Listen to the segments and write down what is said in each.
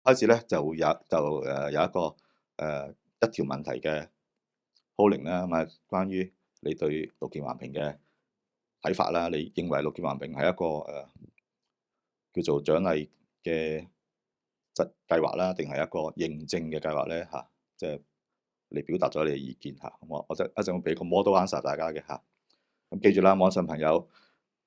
開始咧有一個一條問題嘅 polling 啦，咁啊關於你對綠建環評嘅睇法啦，你認為綠建環評係一個叫做獎勵嘅計劃啦，定係一個認證嘅計劃咧嚇？即係你表達咗你嘅意見嚇，我一陣會俾個 model answer 大家嘅嚇。咁記住啦，網上朋友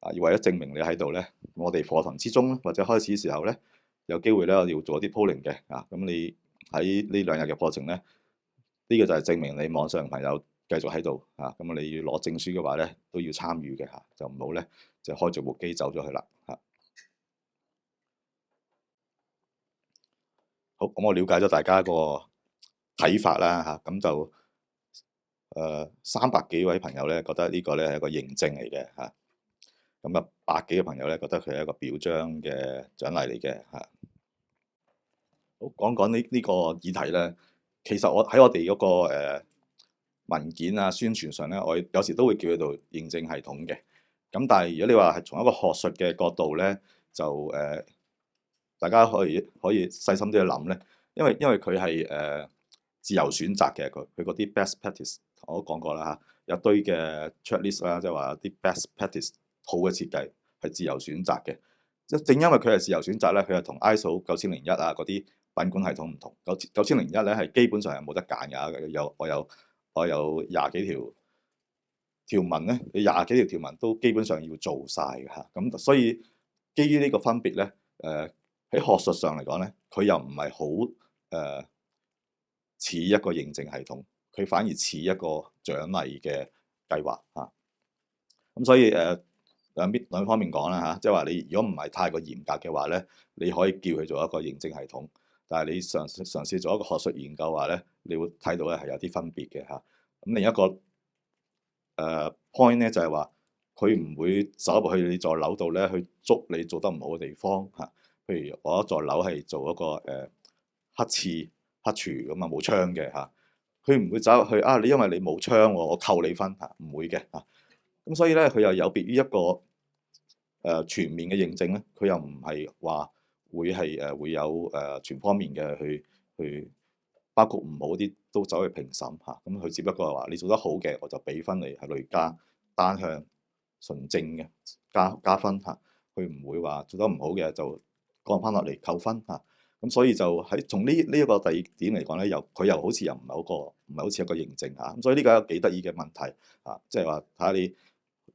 要為咗證明你喺度咧，我哋課堂之中或者開始時候咧，有機會咧我要做一啲 polling 嘅啊。咁你喺呢2日嘅課程咧，呢個就係證明你網上朋友繼續喺度啊。咁你要攞證書嘅話咧，都要參與嘅嚇，就唔好咧就開住部機走咗去啦嚇。好，咁我了解咗大家個睇法啦嚇，咁就300幾位朋友咧覺得呢個咧係一個認證嚟嘅嚇，咁啊100幾個朋友咧覺得佢係一個表彰嘅獎勵嚟嘅嚇。好，講講呢個議題咧，其實我哋嗰個文件啊宣傳上咧，我有時都會叫佢做認證系統嘅。咁但係如果你話係從一個學術嘅角度咧，就大家可以細心啲去諗咧，因為佢係自由選擇嘅，佢嗰啲 best practice 我都講過啦嚇，有堆嘅 checklist 啦，即係話有啲 best practice 好嘅設計係自由選擇嘅。即正因為佢係自由選擇咧，佢係同 ISO 9001啊嗰啲品管系統唔同。9001咧係基本上係冇得揀㗎，我有20幾條文咧，你20幾條條文都基本上要做晒嘅嚇。咁所以基於呢個分別咧，喺學術上嚟講咧，佢又唔係好似一個認證系統，佢反而似一個獎勵嘅計劃嚇。咁所以兩方面講啦嚇，即係話你如果唔係太過嚴格嘅話咧，你可以叫佢做一個認證系統。但係你嘗試做一個學術研究話咧，你會睇到咧係有啲分別嘅嚇。咁另一個point 咧就係話，佢唔會走入去你座樓度咧去捉你做得唔好嘅地方嚇。譬如我一座樓係做一個黑廁黑廚咁啊，冇窗嘅嚇，佢唔會走入去啊！你因為你冇窗喎，我扣你分嚇，唔會嘅嚇。咁所以咧，佢又有別於一個全面嘅認證咧，佢又唔係話會有全方面嘅去包括唔好啲都走去評審嚇。咁佢只不過係話你做得好嘅，我就俾分你係累加單向純正嘅加分嚇。佢唔會話做得唔好嘅就降翻落嚟扣分嚇。咁所以就喺從呢一個第二點嚟講咧，佢又好似又唔係好似一個認證嚇。咁所以呢個係一個幾得意嘅問題啊，即係話睇下你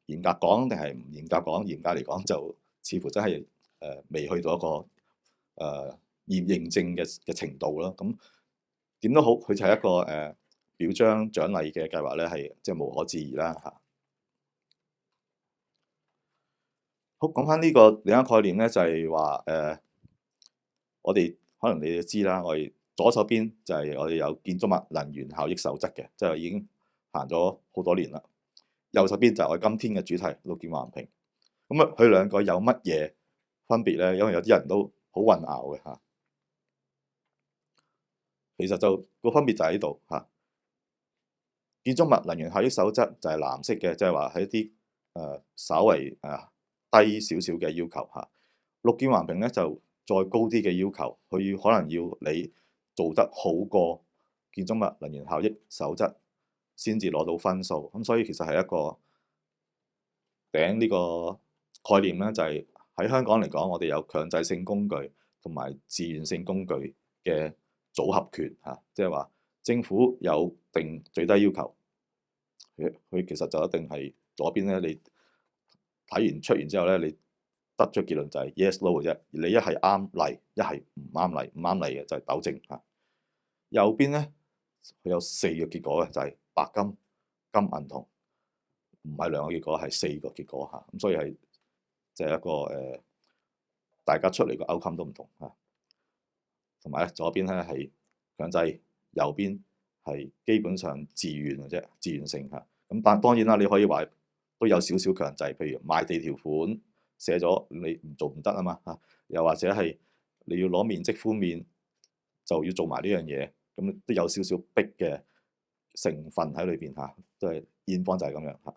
嚴格講定係唔嚴格講。嚴格嚟講就似乎真係未去到一個認證嘅程度咯。咁點都好，佢就係一個表彰獎勵嘅計劃咧，係即係無可置疑啦嚇。好，講翻呢個另一個概念咧，就係話我哋可能你都知啦，我哋左手邊就係我哋有建築物能源效益守則嘅，即係已經行咗好多年啦。右手邊就係我哋今天嘅主題綠建環評。咁啊，佢兩個有乜嘢分別咧？因為有啲人都好混淆嘅嚇。其實就個分別就喺度嚇。建築物能源效益守則就係藍色嘅，即係話係一啲稍為低少少嘅要求嚇。綠建環評咧就再高啲嘅要求，佢可能要你做得好過建築物能源效益守則先至攞到分數。咁所以其實係一個頂呢個概念咧，就係喺香港嚟講，我哋有強制性工具同埋自願性工具嘅組合權嚇，即係話政府有定最低要求，佢其實就一定係左邊咧，你睇完出完之後咧，你得出結論就係 yes no 嘅啫。你一係啱嚟，一係唔啱嚟，唔啱嚟嘅就係糾正嚇。右邊咧，佢有4個結果嘅，就係白金、金銀銅，唔係2個結果，係4個結果嚇。咁所以係即係一個大家出嚟個 outcome 都唔同嚇。同埋咧，左邊咧係強制，右邊係基本上自願嘅啫，自願性嚇。咁但當然啦，你可以話都有少少強制，譬如賣地條款寫咗你唔做唔得啊嘛嚇，又或者係你要攞面積寬免就要做埋呢樣嘢，咁都有少少逼嘅成分喺裏邊嚇，都係現況就係咁樣嚇。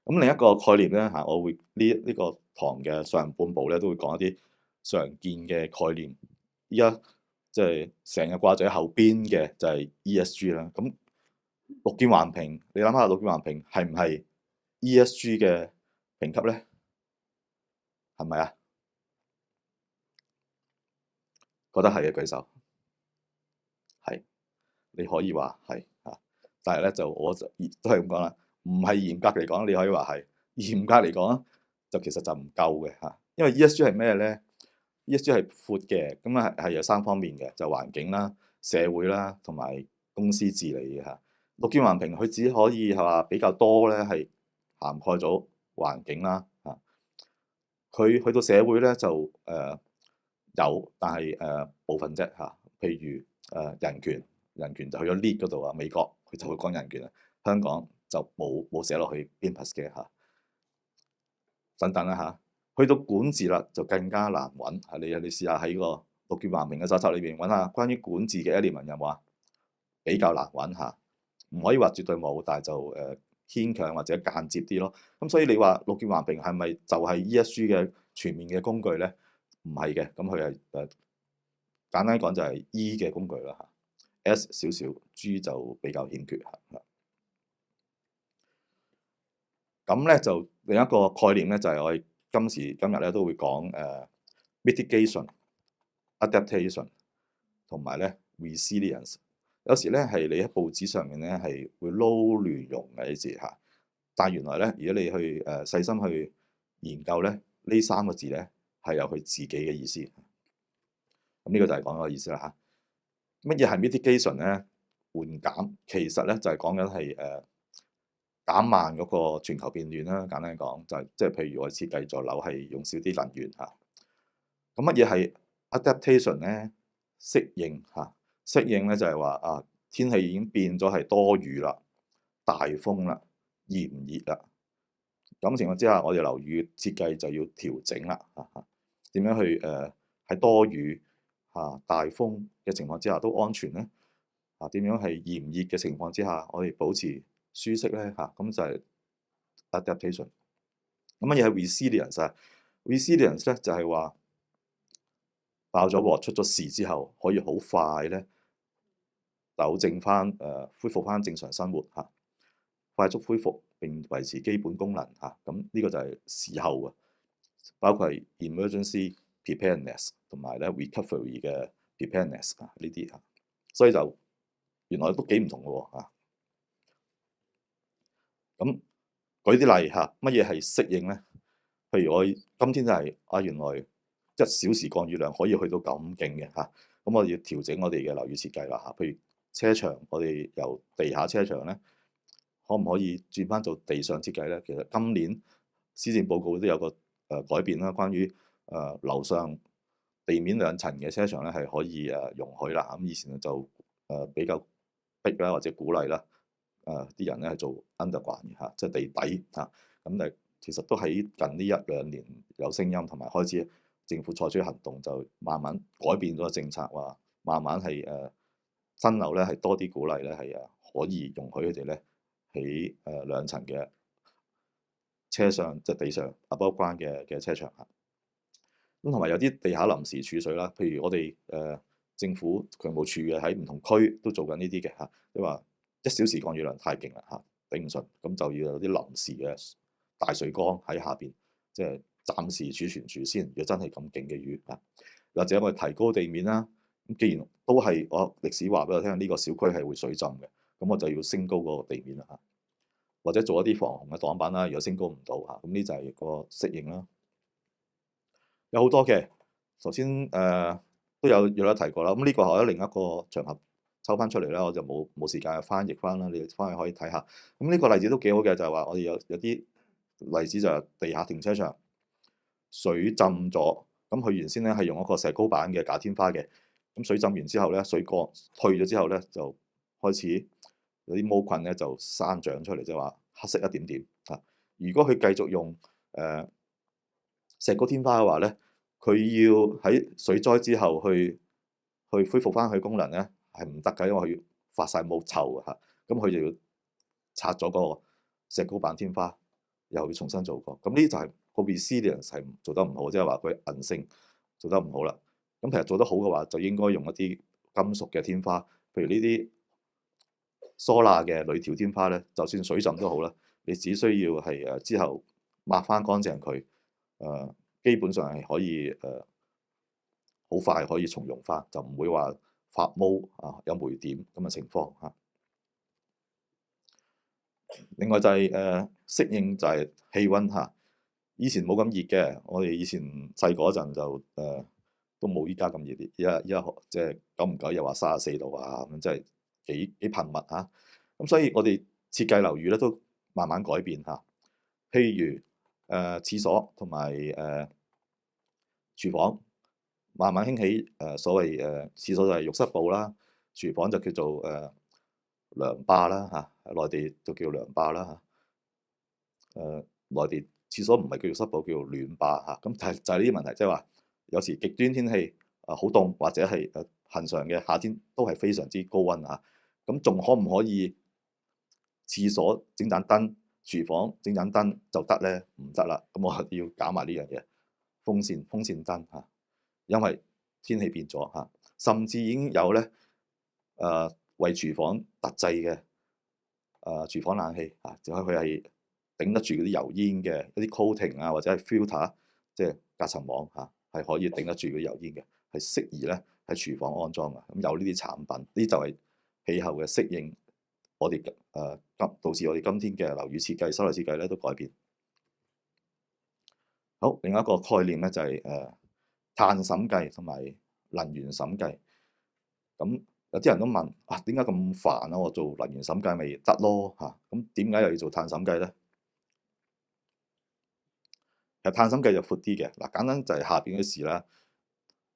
咁另一個概念咧嚇，我會呢個堂嘅上半部咧都會講一啲常見嘅概念。依家即係成日掛住喺後邊嘅就係 ESG 啦。咁綠建環評，你諗下綠建環評係唔係 ESG 嘅評級咧？係咪啊？覺得係嘅舉手。係，你可以話係嚇，但係咧就我就都係咁講啦，唔係嚴格嚟講，你可以話係嚴格嚟講，就其實就唔夠嘅嚇。因為 ESG 係咩咧？ESG 係闊嘅，咁啊係有3方面嘅，就環境啦、社會啦同埋公司治理嘅嚇。綠建環評佢只可以係話比較多咧，係涵蓋咗環境啦嚇。佢去到社會咧就有，但係部分啫嚇。譬如人權就去咗 lead 嗰度啊，美國佢就會講人權啊，香港就冇寫落去 INPS 嘅嚇，等等啦嚇。去到管治啦，就更加難揾嚇。你試下喺個綠建環評嘅手冊裏邊揾下關於管治嘅 element 有冇啊？比較難揾下，唔可以話絕對冇，但係就牽強或者間接啲咯。咁所以你話綠建環評係咪就係 ESG 嘅全面嘅工具咧？唔係嘅，咁佢係簡單講就係 E 嘅工具啦嚇。S 少少，G 就比較欠缺嚇。咁咧就另一個概念咧，就係我哋今時今日咧都會講mitigation、adaptation 同埋咧 resilience。有時咧係你喺報紙上面咧係會撈亂用嘅啲字嚇，但係原來咧如果你去細心去研究咧，呢3個字咧係有佢自己嘅意思。咁呢個就係講個意思啦嚇。乜嘢係 mitigation 咧？緩減其實咧就係講緊係減慢嗰個全球變暖啦。簡單講就係即係譬如我設計座樓係用少啲能源嚇。咁乜嘢係 adaptation 咧？適應嚇，適應咧就係話啊天氣已經變咗係多雨啦、大風啦、炎熱啦。咁情況之下，我哋樓宇設計就要調整啦嚇。點樣去喺多雨大風嘅情況之下都安全咧？點樣係炎熱嘅情況之下，我哋保持舒適咧嚇？咁就係 adaptation。咁乜嘢係 resilience 啊？resilience 咧就係話爆咗鑊出咗事之後，可以好快咧糾正翻恢復翻正常生活嚇，快速恢復並維持基本功能嚇。咁呢個就係事後啊，包括係 emergency preparedness 同埋咧 recovery 嘅 preparedness 啊呢啲嚇，所以就原來都幾唔同嘅喎嚇。咁舉啲例嚇，乜嘢係適應咧？譬如我今天就係原來1小時降雨量可以去到咁勁嘅嚇，咁我哋要調整我哋嘅樓宇設計啦嚇。譬如車場，我哋由地下車場咧，可唔可以轉翻做地上設計咧？其實今年施政報告都有個改變啦，關於樓上地面2層嘅車場咧係可以容許啦。咁以前就比較逼啦，或者鼓勵啦，啲人咧係做 underground 嘅嚇，即係地底嚇。咁誒其實都喺近呢1-2年有聲音，同埋開始政府採取行動，就慢慢改變咗個政策，話慢慢係新樓咧係多啲鼓勵咧係可以容許佢哋咧起2層嘅車上即係地上 above ground 嘅車場嚇。咁同埋有啲地下臨時儲水啦，譬如我哋政府渠務署嘅喺唔同區都做緊呢啲嘅嚇，即係話1小時降雨量太勁啦嚇，頂唔順，咁就要有啲臨時嘅大水缸喺下邊，即係暫時儲存住先。如果真係咁勁嘅雨啊，或者我哋提高地面啦。咁既然都係我歷史話俾我聽，呢個小區係會水浸嘅，咁我就要升高嗰個地面啦嚇，或者做一啲防洪嘅擋板啦。如果升高唔到嚇，咁呢就係個適應啦。有好多嘅，頭先都有提過啦。咁呢個係另一個場合抽翻出嚟啦，我就冇時間去翻譯翻啦。你翻去可以睇下。咁呢個例子都幾好嘅，就係話我哋有啲例子就係地下停車場水浸咗，咁佢原先咧係用一個石膏板嘅假天花嘅，咁水浸完之後咧，水過退咗之後咧，就開始有啲毛菌咧就生長出嚟，即係話黑色一點點啊。如果佢繼續用石膏天花嘅話咧，佢要喺水災之後去恢復翻佢功能咧係唔得㗎，因為佢要發晒毛臭嚇，咁佢就要拆咗個石膏板天花，又要重新做過。咁呢就係個 resilience 係做得唔好，即係話佢韌性做得唔好啦。咁其實做得好嘅話，就應該用一啲金屬嘅天花，譬如呢啲疏蠟嘅鋁條天花咧，就算水浸都好啦，你只需要係之後抹翻乾淨佢，基本上係可以好快可以重用翻，就唔會話發毛啊有霉點咁嘅情況嚇。另外就係適應就係氣温嚇，以前冇咁熱嘅，我哋以前細個嗰陣就都冇依家咁熱啲，依家即係久唔久又話34度啊咁，即係幾頻密嚇。咁所以我哋設計樓宇咧都慢慢改變嚇，譬如廁所同埋廚房慢慢興起所謂廁所就係浴室部啦，廚房就叫做涼霸啦嚇，內地就叫涼霸啦嚇。內地廁所唔係叫浴室部，叫暖霸嚇。咁就係呢啲問題，即係話有時極端天氣好凍，或者係恆常嘅夏天都係非常之高溫嚇。咁仲可唔可以廁所整盞燈，廚房整盞燈就得咧？唔得啦，咁我要搞埋呢樣嘢，風扇燈嚇，因為天氣變咗嚇，甚至已經有咧為廚房特製嘅廚房冷氣嚇，就佢係頂得住嗰啲油煙嘅一啲 coating 啊，或者係 filter，即係隔層網嚇，係可以頂得住嗰啲油煙嘅，係適宜咧喺廚房安裝嘅。咁有呢啲產品，呢就係氣候嘅適應，我哋導致我哋今天嘅樓宇設計、室內設計咧都改變。好，另一個概念咧就係碳審計同埋能源審計。咁有啲人都問啊，點解咁煩啊？我做能源審計咪得咯嚇？咁點解又要做碳審計咧？其實碳審計就闊啲嘅，嗱簡單就係下邊嘅事啦。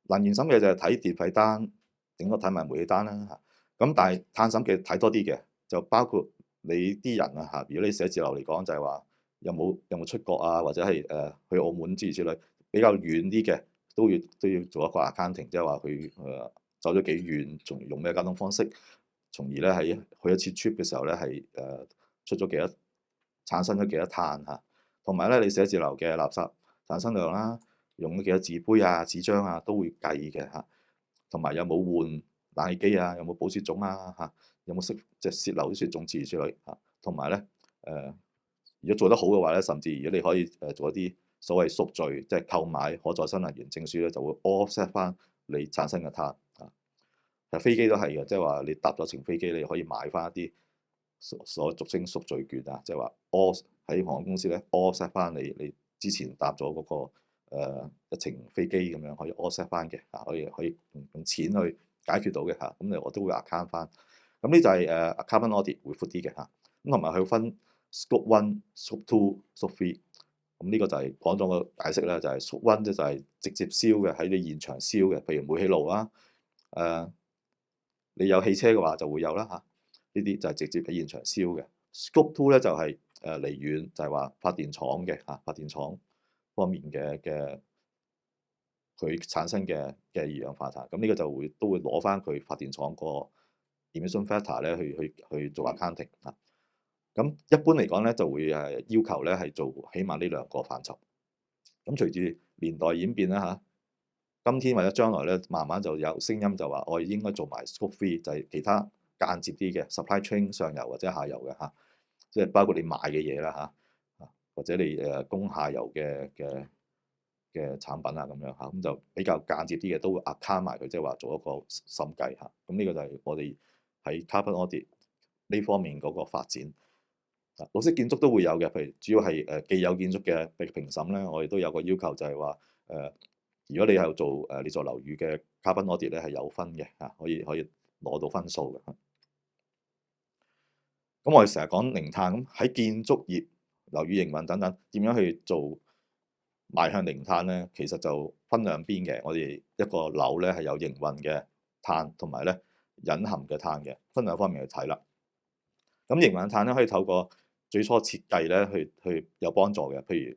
能源審計就係睇電費單，頂多睇埋煤氣單啦嚇。咁但係碳審計睇多啲嘅，就包括你啲人啊嚇。如果你寫字樓嚟講，就係話有冇出國啊，或者係去澳門之類比較遠啲嘅，都要做一個 accounting，即係話佢走咗幾遠，仲用咩交通方式，從而咧喺去一次 trip 嘅時候咧係出咗幾多，產生咗幾多碳嚇。同埋咧，你寫字樓嘅垃圾產生量啦，用咗幾多紙杯啊、紙張啊，都會計嘅嚇。同埋有冇換冷氣機啊？有冇補雪種啊？嚇，有冇即係泄漏啲雪種之類嚇。同埋咧如果做得好嘅話咧，甚至如果你可以做一啲所謂贖罪，即係購買可再生能源證書咧，就會 offset 翻你產生嘅碳啊。其實飛機都係嘅，即係話你搭咗程飛機，你可以買翻一啲所俗稱贖罪券啊，即係話喺航空公司咧 offset 翻你之前搭咗嗰個一程飛機咁樣可以 offset 翻嘅嚇，可以用錢去解決到嘅嚇，咁我都會 account 翻。咁呢就係carbon audit 會闊啲嘅嚇，咁同埋佢分 scope one、scope two、scope three。咁呢個就係講咗個解釋啦，就係 scope one 就係直接燒嘅，喺你現場燒嘅，譬如煤氣爐啦，你有汽車嘅話就會有啦嚇。呢啲就係直接喺現場燒嘅。Scope two 咧就係離遠，就係話發電廠嘅嚇，發電廠方面嘅佢產生嘅二氧化碳。咁呢個就都會攞翻佢發電廠個 emission factor 咧去做 accounting 啊。咁一般嚟講咧就會要求咧係做起碼呢兩個範疇。咁隨住年代演變啦嚇，今天或者將來咧慢慢就有聲音就話我應該做埋 Scope three，就係其他間接啲嘅 supply chain 上游或者下游嘅嚇，即係包括你買嘅嘢啦嚇，或者你供下游嘅產品啊咁樣嚇，咁就比較間接啲嘅都會 account 埋佢，即係話做一個審計嚇。咁呢個就係我哋喺 carbon audit 呢方面嗰個發展。綠色建築都會有嘅，譬如主要係既有建築嘅評審咧，我哋都有個要求就係話如果你係做你座樓宇嘅 carbon audit 咧係有分嘅嚇，可以攞到分數嘅。咁我哋成日講零碳，咁喺建築業、樓宇營運等等，點樣去做邁向零碳咧？其實就分兩邊嘅。我哋一個樓咧係有營運嘅碳，同埋咧隱含嘅碳嘅，分兩方面去睇啦。咁營運碳咧可以透過最初設計咧去有幫助嘅，譬如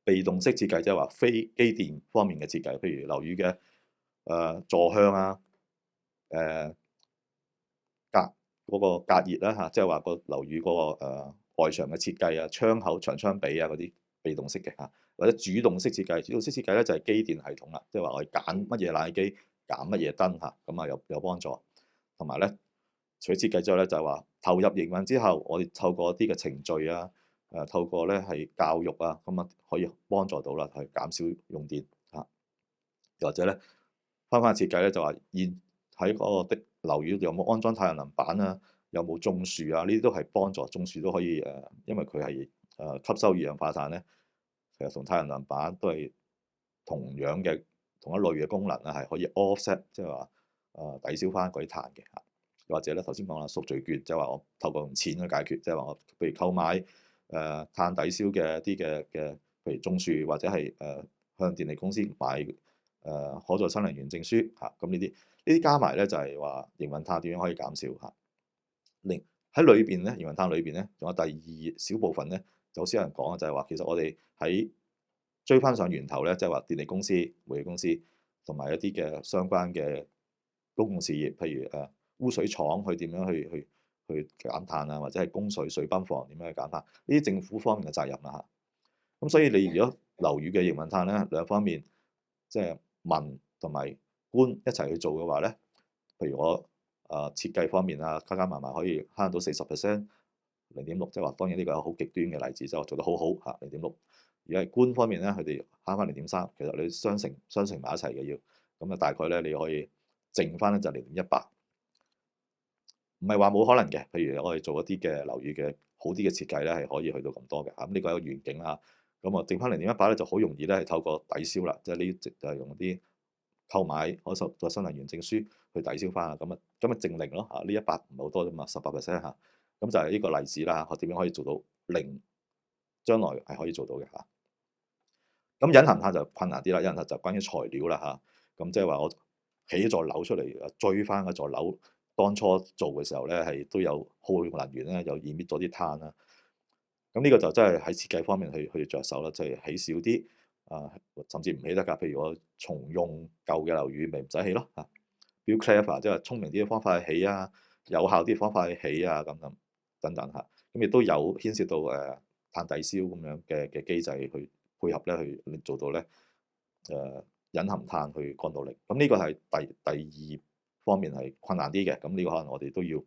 被動式設計，即係話非機電方面嘅設計，譬如樓宇嘅座向啊、隔嗰個隔熱啦嚇，即係話個樓宇嗰個外牆嘅設計啊、窗口、長窗比啊嗰啲被動式嘅嚇，或者主動式設計。主動式設計咧就係機電系統啦，即係話我哋揀乜嘢冷氣機，揀乜嘢燈嚇，咁啊有幫助。同埋咧，除咗設計之後咧，就係話投入營運之後，我哋透過一啲嘅程序啊，透過咧係教育啊，咁啊可以幫助到啦，係減少用電嚇。又或者咧，翻設計咧就話現喺嗰個的樓宇有冇安裝太陽能板啊，有冇種樹啊？呢啲都係幫助種樹都可以因為佢係吸收二氧化碳咧，其實同太陽能板都係同樣嘅同一類嘅功能啊，係可以 offset，即係話抵消翻嗰啲碳嘅嚇。或者咧頭先講啦，贖罪券即係話我透過用錢去解決，即係話我譬如購買碳抵消嘅一啲嘅，譬如種樹或者係向電力公司買可再生能源證書嚇，咁呢啲加埋咧就係話營運碳點樣可以減少嚇。另喺裏邊咧，營運碳裏邊咧，仲有第二小部分咧，就好少人講嘅就係話，其實我哋喺追翻上源頭咧，即係話電力公司、煤氣公司同埋一啲嘅相關嘅公共事業，譬如污水廠去點樣去減碳啊，或者係供水水泵房點樣去減碳，呢啲政府方面嘅責任啦嚇。咁所以你如果樓宇嘅營運碳咧兩方面，即係民同埋官一齊去做嘅話咧，譬如我設計方面啊，加埋可以慳到40%，0.6，即係話當然呢個係好極端嘅例子，即係我做得好好嚇0.6。如果係官方面咧，佢哋慳翻0.3，其實你相乘埋一齊嘅要，咁啊大概咧你可以剩翻咧就0.18，唔係話冇可能嘅。譬如我哋做一啲嘅樓宇嘅好啲嘅設計咧，係可以去到咁多嘅嚇。咁呢個係一個願景啦。咁啊，剩翻0.18咧就好容易咧係透過抵消啦，即係呢就係用啲購買可再生能源證書去抵消翻啊。咁啊淨零咯嚇，呢100唔係好多啫嘛，18% 嚇。咁就係呢個例子啦嚇，我點樣可以做到零？將來係可以做到嘅嚇。咁隱含碳就困難啲啦，隱含碳就關於材料啦嚇。咁即係話我起一座樓出嚟，追翻嗰座樓當初做嘅時候咧，係都有耗用能源咧，又燃滅咗啲碳啦。咁呢個就真係喺設計方面去着手啦，即係起少啲甚至唔起得㗎。譬如我重用舊嘅樓宇，咪唔使起咯嚇。Build clever，即係聰明啲嘅方法去起啊，有效啲嘅方法去起啊，咁等等嚇。咁亦都有牽涉到碳抵消咁樣嘅機制去配合咧，去做到咧隱含碳去降到零。咁呢個係第二方面係困難啲嘅。咁呢個可能我哋都要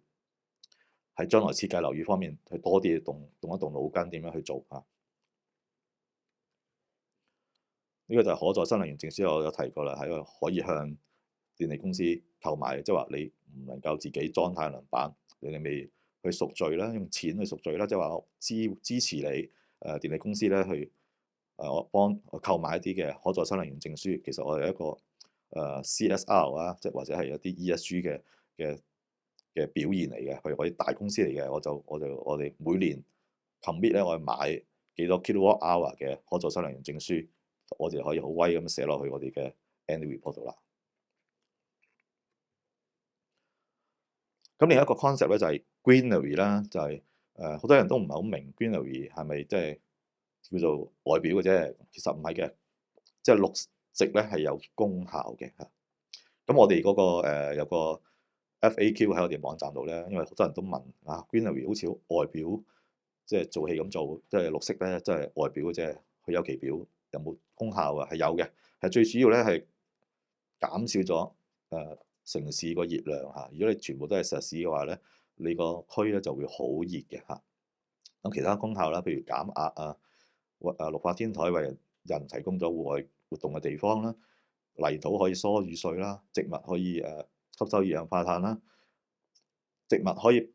喺將來設計樓宇方面去多啲動一動腦筋，點樣去做嚇？呢個就係可再生能源證書，我有提過啦，係一個可以向電力公司購買，即係話你唔能夠自己裝太陽能板，你哋未去贖罪啦，用錢去贖罪啦，即係話我支持你電力公司咧去我幫我購買一啲嘅可再生能源證書。其實我係一個CSR 啊，即係或者係一啲 ESG 嘅表現嚟嘅。譬如我啲大公司嚟嘅，我哋每年 commit 咧，我哋買幾多 kilowatt hour 嘅可再生能源證書，我哋可以好威咁寫落去我哋嘅 annual report 度啦。咁另一個 concept 咧就係 greenery 啦，就係好多人都唔係好明 greenery 係咪即係叫做外表嘅啫，其實唔係嘅，即係綠植咧係有功效嘅嚇。咁我哋嗰個有個 FAQ 喺我哋網站度咧，因為好多人都問greenery 好似外表即係做戲咁做，即係綠色咧，即係外表嘅啫，虛有其表，有冇功效啊？係有嘅，係最主要咧係減少咗城市個熱量嚇。如果你全部都係石屎嘅話咧，你個區咧就會好熱嘅嚇。咁其他功效啦，譬如減壓啊，綠化天台為人提供咗戶外活動嘅地方啦，泥土可以疏雨水啦，植物可以吸收二氧化碳啦，植物可以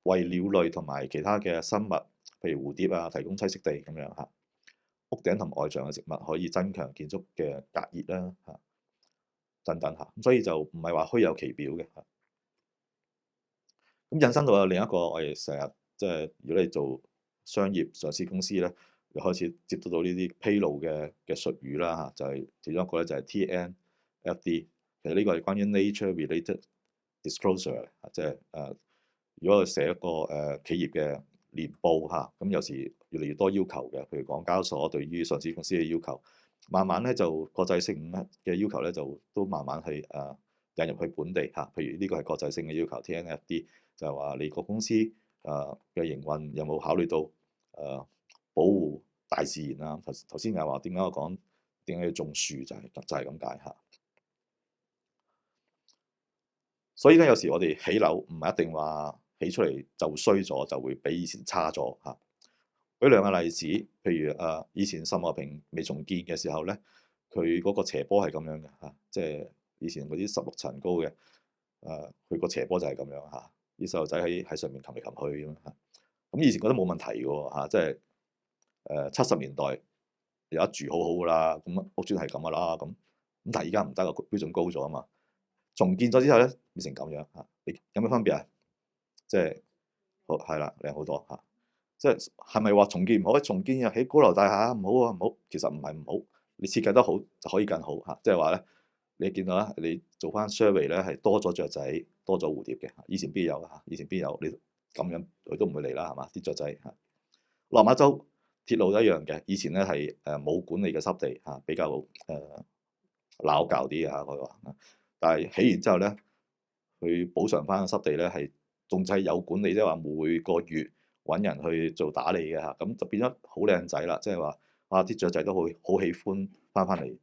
為鳥類同埋其他嘅生物，譬如蝴蝶啊，提供棲息地咁樣嚇。屋頂同外牆嘅植物可以增強建築嘅隔熱啦嚇，等等嚇。咁所以就唔係話虛有其表嘅嚇。咁引申到有另一個我哋成日即係如果你做商業上市公司咧，你開始接觸到呢啲披露嘅術語啦嚇，就係其中一個咧就係 TNFD。其實呢個係關於 nature related disclosure 即係如果我寫一個企業嘅年報嚇，咁有時越嚟越多要求嘅，譬如港交所對於上市公司嘅要求，慢慢咧就國際性嘅要求咧就都慢慢係引入去本地嚇。譬如呢個係國際性嘅要求 TNFD。就係話你個公司嘅營運有冇考慮到保護大自然啦。頭先又話點解我講點解要種樹就係咁解嚇。所以咧，有時我哋起樓唔係一定話起出嚟就衰咗，就會比以前差咗嚇。舉兩個例子，譬如以前秀茂坪未重建嘅時候咧，佢嗰個斜坡係咁樣嘅嚇，即係以前嗰啲16層高嘅，佢個斜坡就係咁樣嚇，啲細路仔喺上面擒嚟擒去咁樣嚇。咁以前覺得冇問題嘅喎嚇，即係70年代有得住好好噶啦，咁屋邨係咁噶啦咁。但係而家唔得，個標準高咗啊嘛。重建咗之後咧，變成咁樣嚇，你有咩分別啊？即係好係啦，靚好多嚇。即係咪話重建唔好？重建又起高樓大廈唔好啊？唔好，其實唔係唔好，你設計得好就可以更好嚇。即係話咧，你見到啦，你做翻 survey 咧係多咗雀仔，多咗蝴蝶嘅。以前邊有嚇？以前邊有？你咁樣佢都唔會嚟啦，係嘛？啲雀仔嚇。落馬洲鐵路一樣嘅，以前咧係冇管理嘅濕地嚇，比較撈教啲嘅嚇佢話。但係起完之後咧，佢補償翻個濕地咧係仲係有管理，即係話每個月揾人去做打理嘅嚇，咁就變咗好靚仔啦。即係話啊，啲雀仔都好喜歡翻嚟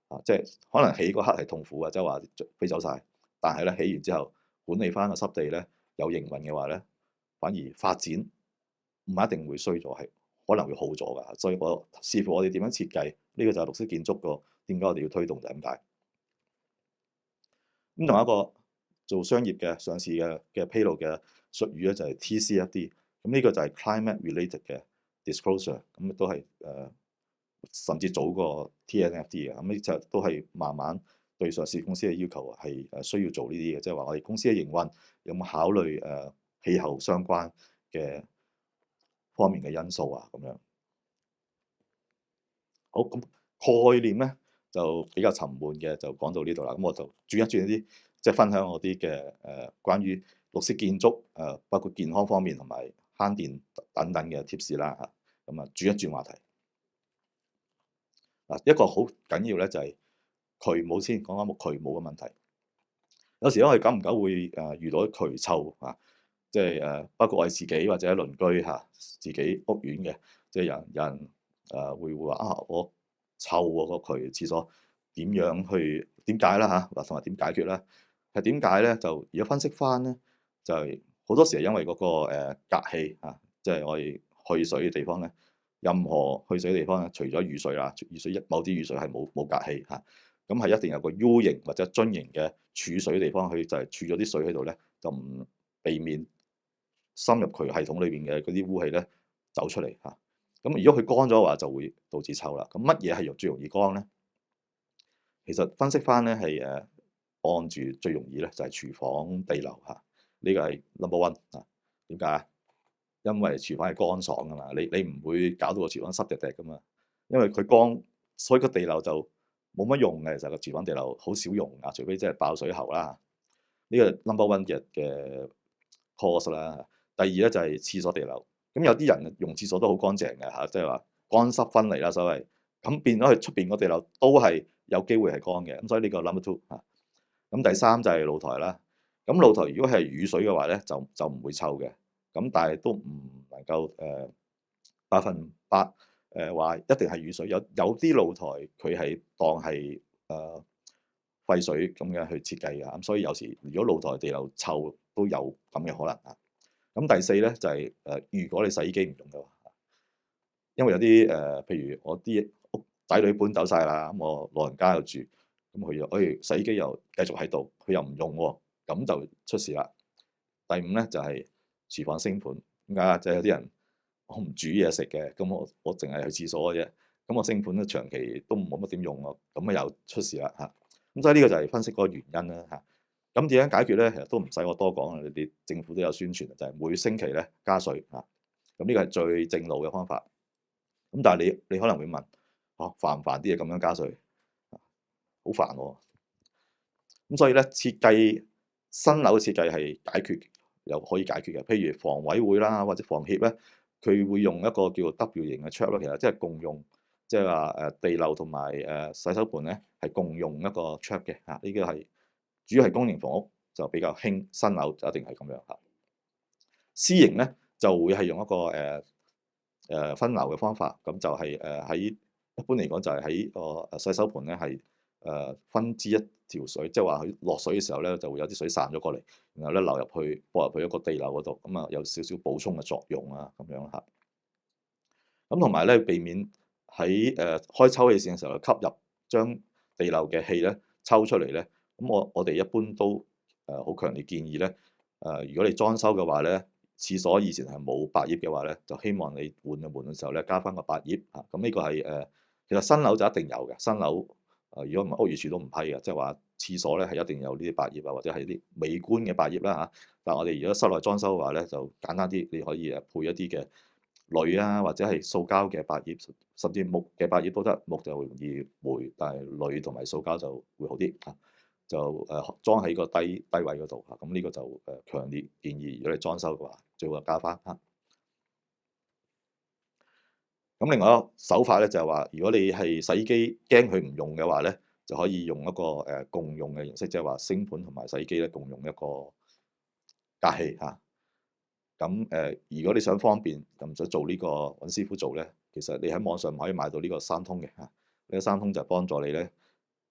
啊！即係可能起嗰刻係痛苦嘅，即係話飛走晒。但係咧起完之後管理翻個濕地咧，有營運嘅話咧，反而發展唔一定會衰咗，係可能會好咗㗎。所以我視乎我哋點樣設計，呢個就係綠色建築個點解我哋要推動就係咁解。咁同一個做商業嘅上市嘅披露嘅術語咧，就係 TCFD。咁呢個就係 climate related 嘅 disclosure，咁都係甚至早過 TNFD 嘅。咁呢就都係慢慢對上市公司嘅要求係需要做呢啲嘅，即係話我哋公司嘅營運有冇考慮氣候相關嘅方面嘅因素啊咁樣。好，咁概念咧就比較沉悶嘅，就講到呢度啦。咁我就轉一啲，即係分享我啲嘅關於綠色建築包括健康方面同埋慳電等等嘅貼士啦嚇。咁啊，轉一轉話題。嗱，一個好緊要咧就係渠務先，講下渠務嘅問題。有時我哋久唔久會遇到渠臭啊，即係包括我哋自己或者鄰居嚇，自己屋苑嘅，即係有人會話啊，我臭喎個渠廁所點樣去點解啦嚇，同埋點解決咧？係點解咧？就如果分析翻咧，就係好多時係因為嗰個隔氣啊，即係我哋去水嘅地方咧，任何去水嘅地方咧，除咗雨水啦，雨水某啲雨水係冇隔氣嚇，咁係一定有個 U 型或者樽型嘅儲水嘅地方，佢就係儲咗啲水喺度咧，就唔避免深入渠系統裏邊嘅嗰啲污氣咧走出嚟嚇。咁如果佢乾咗嘅話，就會導致臭啦。咁乜嘢係最容易乾咧？其實分析翻咧係按住最容易咧就係廚房地流嚇，呢個係 number one 啊。點解啊？因為廚房係乾爽噶嘛，你唔會搞到個廚房濕滴滴噶嘛。因為佢乾，所以個地流就冇乜用嘅。其實個廚房地流好少用啊，除非即係爆水喉啦。呢個 number one 嘅 cause 啦。第二咧就係廁所地流。咁有啲人用廁所都好乾淨嘅嚇，即係話乾濕分離啦，所謂咁變咗佢出邊個地流都係有機會係乾嘅。咁所以呢個 number two 嚇。咁第三就係露台啦。咁露台如果係雨水嘅話咧，就唔會臭嘅。咁但係都唔能夠100%話一定係雨水。有啲露台佢係當係廢水咁樣去設計嘅。咁所以有時如果露台地流臭都有咁嘅可能啊。咁第四咧就係如果你洗衣機唔用嘅話，因為有啲譬如我啲屋仔女搬走晒啦，咁我老人家又住，咁佢又洗衣機又繼續喺度，佢又唔用喎，咁就出事啦。第五咧就係廚房星盆，點解啊？即係有啲人我唔煮嘢食嘅，咁我淨係去廁所嘅啫，咁我星盆咧長期都冇乜點用喎，咁啊又出事啦嚇。咁所以呢個就係分析嗰個原因啦嚇。咁點樣解決咧？其實都唔使我多講啦，你哋政府都有宣傳，就係每星期咧加水嚇。咁呢個係最正路嘅方法。咁但係你可能會問，煩唔煩啲嘢咁樣加水？好煩喎。咁所以咧設計新樓嘅設計係解決又可以解決嘅。譬如房委會啦或者房協咧，佢會用一個叫做 W 型嘅 trap 啦，其實即係共用，即係話地漏同埋洗手盆咧係共用一個 trap 嘅嚇。呢個係主要係公營房屋就比較興，新樓就一定係咁樣嚇。私營咧就會係用一個分流嘅方法，咁就係喺一般嚟講就係喺個洗手盆咧係分支一條水，即係話佢落水嘅時候咧就會有啲水散咗過嚟，然後咧流入去播入去一個地流嗰度，咁啊有少少補充嘅作用啊咁樣嚇。咁同埋咧避免喺開抽氣扇嘅時候吸入將地流嘅氣咧抽出嚟咧，咁我哋一般都好強烈建議咧如果你裝修嘅話咧，廁所以前係冇百葉嘅話咧，就希望你換嘅門嘅時候咧加翻個百葉嚇。咁呢個係其實新樓就一定有嘅，新樓如果唔係屋宇署都唔批嘅，即係話廁所咧係一定有呢啲百葉啊，或者係啲美觀嘅百葉啦嚇。但係我哋如果室內裝修嘅話咧，就簡單啲，你可以配一啲嘅鋁啊，或者係塑膠嘅百葉，甚至木嘅百葉都得。木就容易霉，但係鋁同埋塑膠就會好啲嚇。就裝喺個低位嗰度嚇，咁呢個就強烈建議，如果你裝修嘅話，最好加翻嚇。咁另外一個手法咧就係話，如果你係洗衣機驚佢唔用嘅話咧，就可以用一個共用嘅形式，即係話星盆同埋洗衣機咧共用一個隔氣嚇。咁如果你想方便又唔想做呢個揾師傅做咧，其實你喺網上可以買到呢個三通嘅嚇。呢個三通就幫助你咧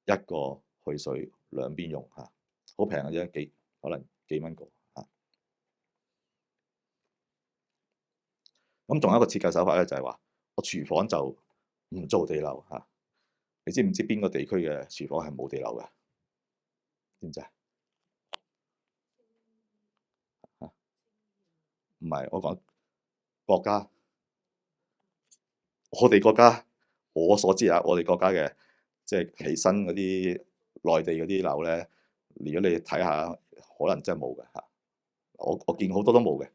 一個去水兩邊用嚇，好平嘅啫，可能幾蚊個嚇。咁仲有一個設計手法咧，就係話我廚房就唔做地漏嚇。你知唔知邊個地區嘅廚房係冇地漏嘅？知唔知啊？唔係，我講國家，我哋國家，我所知啊，我哋國家嘅即係起身嗰啲內地嗰啲樓咧，如果你睇下，可能真係冇嘅嚇。我見好多都冇嘅，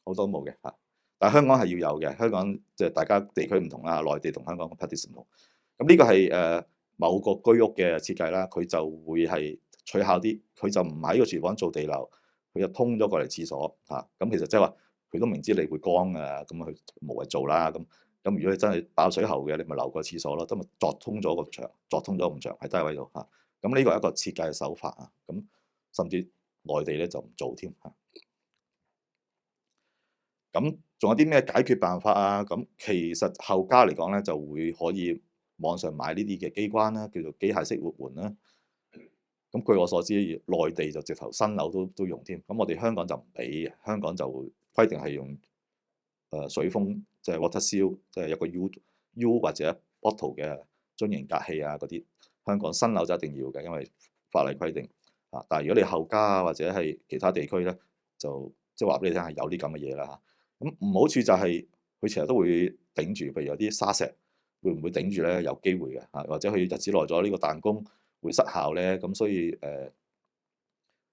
好多都冇嘅嚇。但係香港係要有嘅，香港即係大家地區唔同啦，內地同香港嘅 practice 唔同。咁呢個係某個居屋嘅設計啦，佢就會係取巧啲，佢就唔喺個廚房做地漏，佢就通咗過嚟廁所嚇。咁其實即係話佢都明知你會乾啊，咁佢無謂做啦。咁如果你真係爆水喉嘅，你咪留個廁所咯，咁咪鑿通咗個牆，鑿通咗咁長喺低位度嚇。咁呢個係一個設計嘅手法啊。咁甚至內地咧就唔做添嚇。咁仲有啲咩解決辦法啊？咁其實後家嚟講咧，就會可以網上買呢啲嘅機關啦，叫做機械式活門啦。咁據我所知，內地就直頭新樓都用添。咁我哋香港就唔俾嘅，香港就規定係用水封，即係 water seal，即係一個 U 或者 bottle 嘅樽型隔氣啊嗰啲。香港新樓就一定要嘅，因為法例規定啊。但係如果你後家啊或者係其他地區咧，就即係話俾你聽係有啲咁嘅嘢啦嚇。咁唔好處就係佢成日都會頂住，譬如有啲沙石會唔會頂住咧？有機會嘅嚇，或者佢日子耐咗呢個彈弓會失效咧。咁所以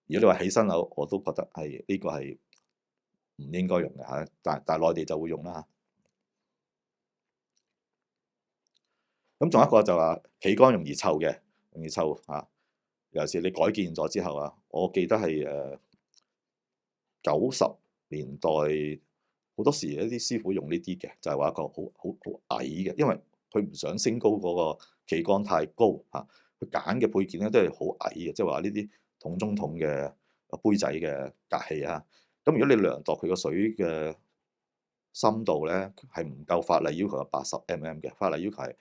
如果你話起新樓，我都覺得係呢個係唔應該用嘅嚇。但係內地就會用啦嚇。咁仲有一個就話企缸容易臭嘅，容易臭嚇。尤其是你改建咗之後啊，我記得係90年代。好多時一啲師傅用呢啲嘅，就係話一個好矮嘅，因為佢唔想升高嗰個企缸太高嚇。佢揀嘅配件咧都係好矮嘅，即係話呢啲桶中桶嘅杯仔嘅隔氣啊。咁如果你量度佢個水嘅深度咧，係唔夠法例要求嘅80mm嘅，法例要求係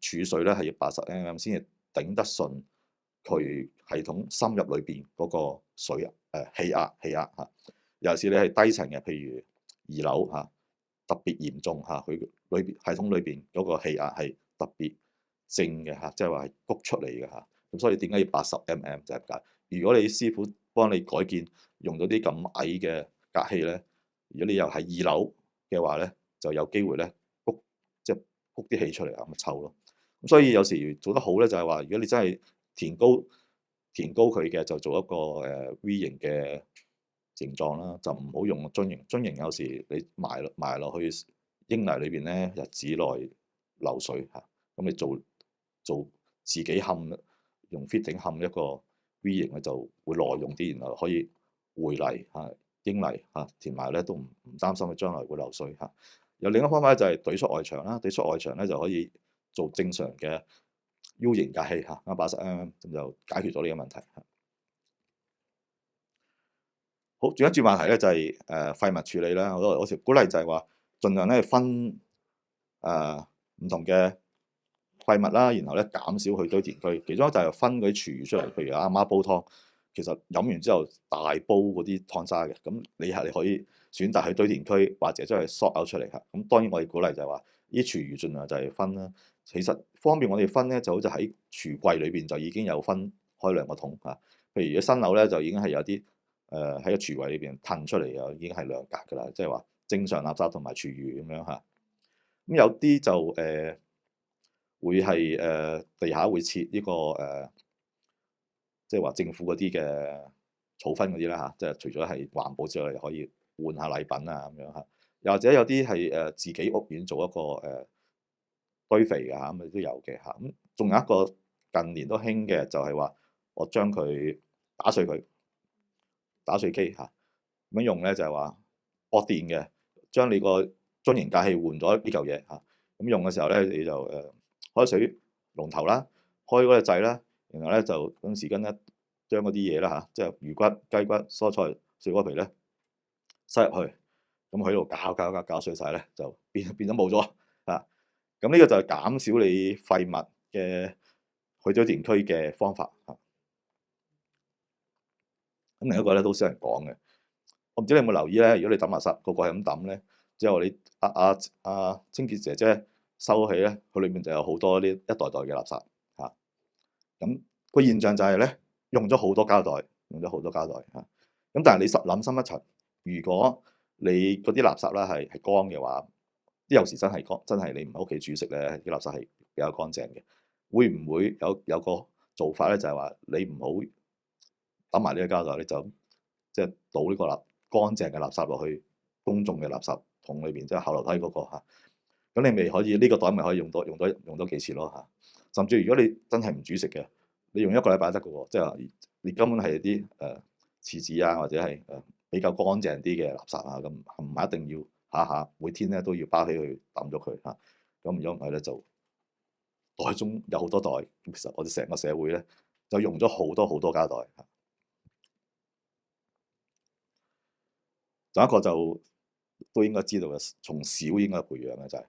儲水咧係要80mm先至頂得順佢系統深入裏邊嗰個水氣壓嚇。尤其是你係低層嘅，譬如2樓嚇，特別嚴重嚇，佢裏邊系統裏邊嗰個氣壓係特別正嘅嚇，即係話係谷出嚟嘅嚇。咁所以點解要80mm就係咁解。如果你師傅幫你改建用到啲咁矮嘅隔氣咧，如果你又係2樓嘅話咧，就有機會咧即係谷啲氣出嚟啊，咁臭咯。咁所以有時做得好咧，就係話如果你真係填高佢嘅，就做一個V 型嘅形狀啦，就唔好用樽型。樽型有時你埋落去英泥裏邊咧，日子內漏水嚇。咁你做自己冚用 fitting 冚一個 V 型咧，就會耐用啲，然後可以回泥嚇、英泥嚇填埋咧，都唔擔心佢將來會漏水嚇。有另一個方法就係對出外牆啦，對出外牆咧就可以做正常嘅 U 型隔氣嚇，80mm咁就解決咗呢個問題嚇。好，轉一轉話題咧，就係廢物處理啦。我時鼓勵就係話，盡量咧分唔同嘅廢物啦，然後咧減少去堆填區。其中就係分嗰啲廚餘出嚟，譬如阿媽煲湯，其實飲完之後大煲嗰啲湯渣嘅，咁你可以選擇去堆填區或者將佢 sort out 出嚟嚇。咁當然我哋鼓勵就係話，啲廚餘盡量就係分啦。其實方便我哋分咧，就好似喺廚櫃裏邊就已經有分開兩個桶嚇。譬如如果新樓咧，就已經係有啲喺個廚櫃裏邊騰出嚟啊，已經係兩格㗎啦，即係話正常垃圾同埋廚餘咁樣嚇。咁有啲就會係地下會設呢個即係話政府嗰啲嘅儲分嗰啲啦嚇，即係除咗係環保之外，又可以換下禮品啊咁樣嚇。又或者有啲係自己屋苑做一個堆肥㗎嚇，咁都有嘅嚇。咁仲有一個近年都興嘅就係話，我將佢打碎佢，打碎機嚇，咁樣用咧就係話駁電嘅，將你個中型解氣換咗呢嚿嘢嚇。咁用嘅時候咧，你就開水龍頭啦，開嗰個掣啦，然後咧就用匙羹咧將嗰啲嘢啦嚇，即係魚骨、雞骨、蔬菜、水果皮咧塞入去，咁喺度攪碎晒咧，就變咗冇咗啊！咁呢個就係減少你廢物嘅去堆填區嘅方法嚇。咁另一個咧都少人講嘅，我唔知你有冇留意咧？如果你抌垃圾，個個係咁抌咧，之後你清潔姐姐收起咧，佢裏面就有好多啲一袋袋嘅垃圾嚇。咁個現象就係咧，用咗好多膠袋，嚇。咁但係你諗深一層，如果你嗰啲垃圾咧係乾嘅話，有時真係你唔喺屋企煮食咧，啲垃圾係比較乾淨嘅。會唔會有個做法咧？就係話你唔好抌埋呢個膠袋，你就即係倒呢個乾淨嘅垃圾落去公眾嘅垃圾桶裏邊，即係後樓梯嗰個嚇。咁你咪可以呢個袋咪可以用多幾次咯嚇。甚至如果你真係唔煮食嘅，你用1個禮拜得嘅喎，即係話你根本係啲廁紙啊，或者係比較乾淨啲嘅垃圾啊，咁唔係一定要下下每天咧都要包起去抌咗佢嚇。咁如果唔係咧，就袋中有好多袋，其實我哋成個社會咧就用咗好多膠袋嚇。仲有一個就都應該知道嘅，從小應該培養嘅就係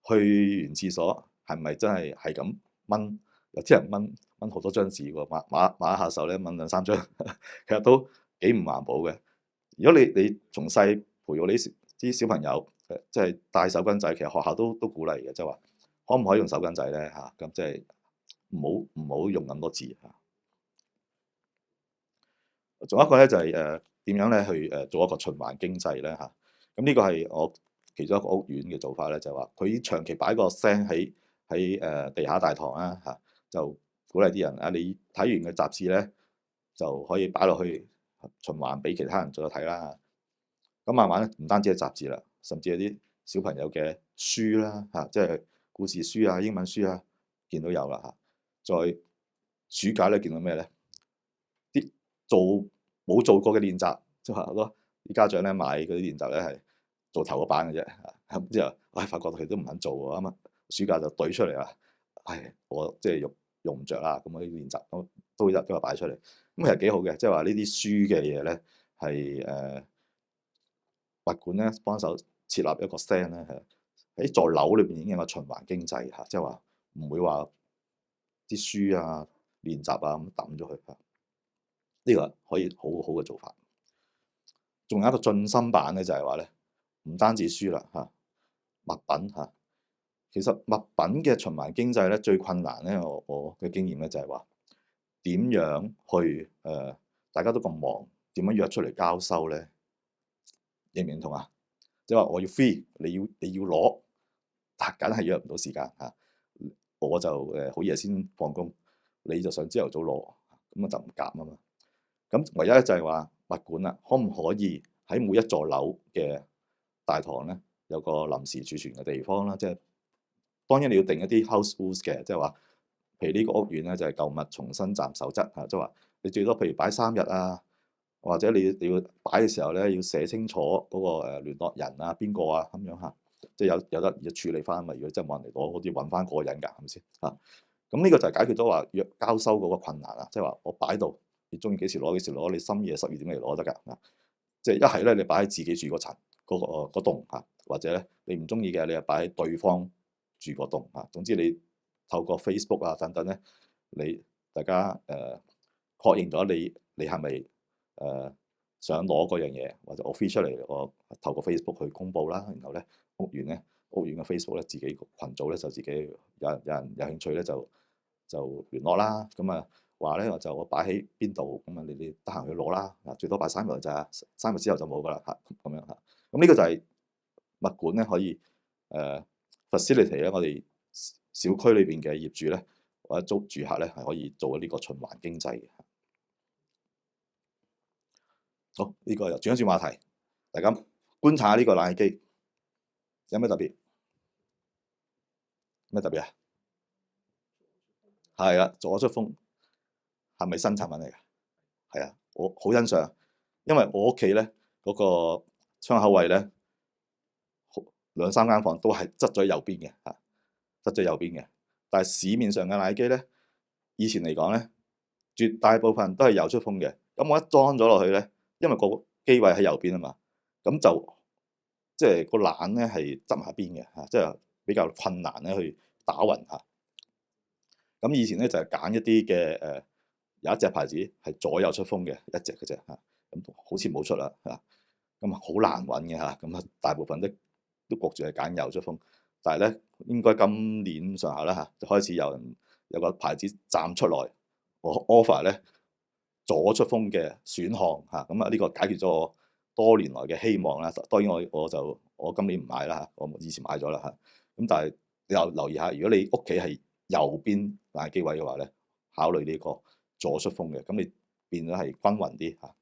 去完廁所係咪真係咁掹？有啲人掹好多張紙喎，抹一下手咧掹2-3張，其實都幾唔環保嘅。如果你從細培育啲小朋友即係帶手巾仔，其實學校都鼓勵嘅，即係話可唔可以用手巾仔咧嚇？咁即係唔好用咁多字嚇。仲有一個咧就係點樣咧去做一個循環經濟咧嚇？咁呢個係我其中一個屋苑嘅做法咧，就係話佢長期擺個聲喺地下大堂啊嚇，就鼓勵啲人啊，你睇完嘅雜誌咧就可以擺落去循環俾其他人再睇啦。咁慢慢咧唔單止係雜誌啦，甚至係啲小朋友嘅書啦嚇，即係故事書啊、英文書啊，見到有啦嚇。再暑假咧見到咩咧？啲冇做過嘅練習，即係話好多啲家長咧買嗰啲練習咧係做頭個版嘅啫，咁之後發覺佢都唔肯做喎，啱啱暑假就懟出嚟啦，我即係用唔着啦，咁我啲練習都日擺出嚟，咁其實幾好嘅，即係話呢啲書嘅嘢咧係物管咧幫手設立一個 stand 咧，喺座樓裏邊已經有個循環經濟嚇，即係話唔會話啲書啊練習啊咁抌咗佢嚇。呢個可以好好嘅做法。仲有一個進深版咧，就係話咧，唔單止書啦嚇，物品嚇。其實物品嘅循環經濟咧，最困難咧，我嘅經驗咧就係話點樣去大家都咁忙，點樣約出嚟交收咧？認唔認同啊？即係話我要 free，你要攞，但梗係約唔到時間嚇。我就好夜先放工，你就想朝頭早攞，咁啊就唔夾啊嘛。咁唯一咧就係話物管啦，可唔可以喺每一座樓嘅大堂咧有個臨時儲存嘅地方啦？即係當然你要定一啲 house rules 嘅，即係話譬如呢個屋苑咧就係舊物重新暫守則嚇，即係話你最多譬如擺3日啊，或者你要擺嘅時候咧要寫清楚嗰個聯絡人啊邊個啊咁樣嚇，即係有得處理翻嘛。如果真係冇人嚟攞，好似揾翻嗰個人㗎，係咪先嚇？咁呢個就係解決咗話約交收嗰個困難啊，即係話我擺到。你中意幾時攞幾時攞，你深夜12點嚟攞得㗎。即係一係咧，你擺喺自己住嗰層個棟嚇，或者咧你唔中意嘅，你就擺喺對方住個棟嚇。總之你透過 Facebook 啊等等咧，大家確認咗你係咪想攞嗰樣嘢，或者我 feed 出嚟，我透過 Facebook 去公佈啦。然後咧屋苑嘅 Facebook 咧自己個群組咧就自己有人有興趣咧就聯絡啦。咁啊話咧我擺喺邊度，咁啊你哋得閒去攞啦。嗱，最多擺3日咋，3日之後就冇噶啦嚇，咁樣嚇。咁呢個就係物管咧可以facilitate 咧我哋小區裏邊嘅業主咧或者住客咧係可以做呢個循環經濟嘅。好，呢個又轉一轉話題，大家觀察下呢個冷氣機有咩特別？咩特別啊？係啦，左出風係咪新產品嚟㗎？係啊，我好欣賞，因為我屋企咧嗰個窗口位咧2、3間房都係側咗右邊嘅嚇，側咗右邊嘅。但係市面上嘅冷氣機咧，以前嚟講咧，絕大部分都係右出風嘅。咁我一裝咗落去咧，因為個機位喺右邊啊嘛，咁就即係個冷咧係側下邊嘅嚇，即係比較困難咧去打勻嚇。咁以前咧就係揀一啲嘅有一隻牌子係左右出風嘅一隻嘅啫嚇，咁好似冇出啦嚇，咁好難揾嘅嚇，咁啊大部分都焗住係揀右出風，但係咧應該今年上下啦嚇，就開始有個牌子站出來，我 offer 咧左出風嘅選項嚇，咁啊呢個解決咗我多年來嘅希望啦。當然我今年唔買啦嚇，我以前買咗啦嚇，咁但係你又留意下，如果你屋企係右邊冷氣機位嘅話咧，考慮呢個左出風嘅，咁你變咗係均勻啲嚇。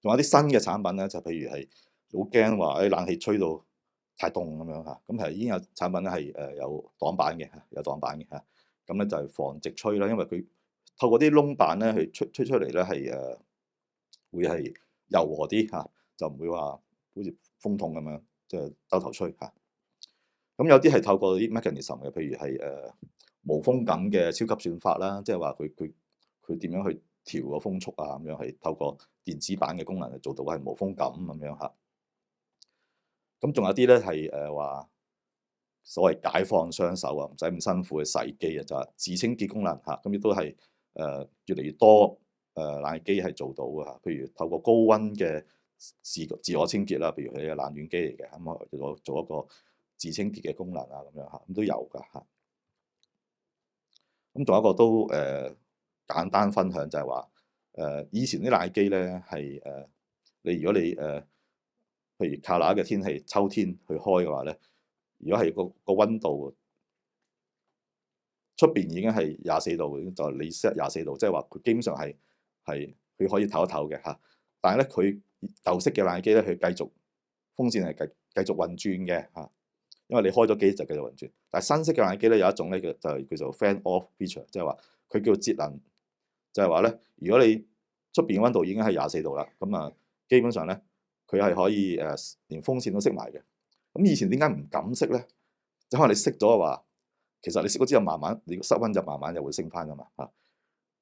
仲有啲新嘅產品咧，就譬如係好驚話啲冷氣吹到太凍咁樣嚇，咁係已經有產品咧係有擋板嘅嚇，有擋板嘅嚇，咁咧就係防直吹啦，因為佢透過啲窿板咧去吹出嚟咧係會係柔和啲嚇，就唔會話好似風筒咁樣即係兜頭吹嚇。咁有啲係透過啲 mechanism 嘅，譬如係無風感嘅超級轉發啦，即係話佢點樣去調個風速啊咁樣，係透過電子版嘅功能嚟做到係無風感咁樣嚇。咁仲有啲咧係話所謂解放雙手啊，唔使咁辛苦去洗機啊，就係自清潔功能嚇。咁亦都係越嚟越多冷氣機係做到嘅嚇。譬如透過高溫嘅自我清潔啦，譬如佢係冷暖機嚟嘅，咁我做一個自清潔嘅功能啊咁樣嚇，咁都有㗎嚇。咁仲有一個都簡單分享就係話以前啲冷氣機咧係如果你譬如靠那嘅天氣秋天去開嘅話咧，如果係個溫度出邊已經係24度，就你 set 24度，即係話佢基本上係佢可以唞一唞嘅嚇。但係咧佢舊式嘅冷氣機咧，佢繼續風扇係繼續運轉嘅嚇，因為你開咗機就繼續運轉。但係新式嘅冷氣機咧有一種咧就係叫做 fan off feature，即係話佢叫節能，就係話咧如果你出邊溫度已經係24度啦，咁啊基本上咧佢係可以連風扇都熄埋嘅。咁以前點解唔敢熄咧？就可能你熄咗嘅話，其實你熄咗之後慢慢你個室溫就慢慢又會升翻噶嘛嚇。